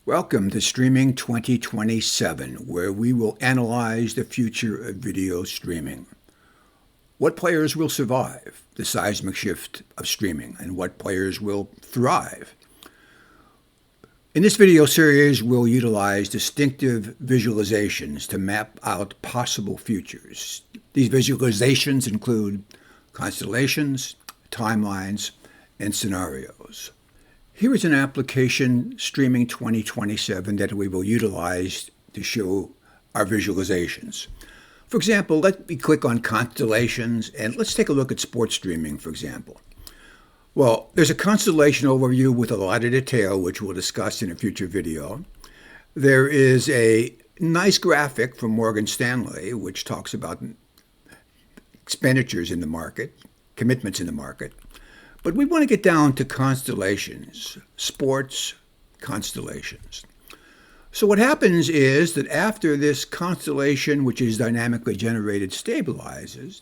Welcome to Streaming 2027, where we will analyze the future of video streaming. What players will survive the seismic shift of streaming, and what players will thrive? In this video series, we'll utilize distinctive visualizations to map out possible futures. These visualizations include constellations, timelines, and scenarios. Here is an application, Streaming 2027, that we will utilize to show our visualizations. For example, let me click on constellations, and let's take a look at sports streaming, for example. Well, there's a constellation overview with a lot of detail, which we'll discuss in a future video. There is a nice graphic from Morgan Stanley, which talks about expenditures in the market, commitments in the market. But we want to get down to constellations, sports constellations. So what happens is that after this constellation, which is dynamically generated, stabilizes,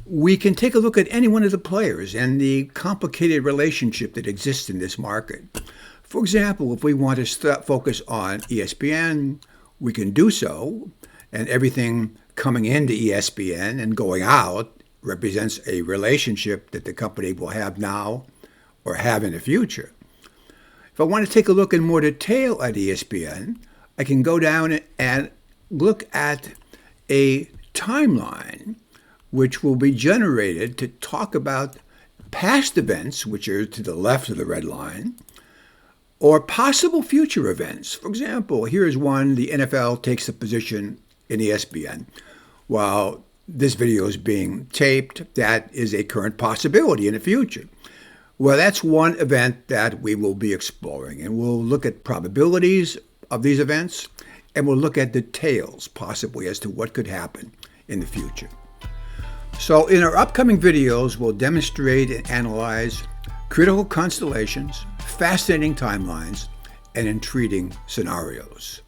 we can take a look at any one of the players and the complicated relationship that exists in this market. For example, if we want to focus on ESPN, we can do so, and everything coming into ESPN and going out represents a relationship that the company will have now or have in the future. If I want to take a look in more detail at ESPN, I can go down and look at a timeline which will be generated to talk about past events, which are to the left of the red line, or possible future events. For example, here's one: the NFL takes a position in ESPN. While this video is being taped, that is a current possibility in the future. Well, that's one event that we will be exploring, and we'll look at probabilities of these events, and we'll look at details possibly as to what could happen in the future. So in our upcoming videos, we'll demonstrate and analyze critical constellations, fascinating timelines, and intriguing scenarios.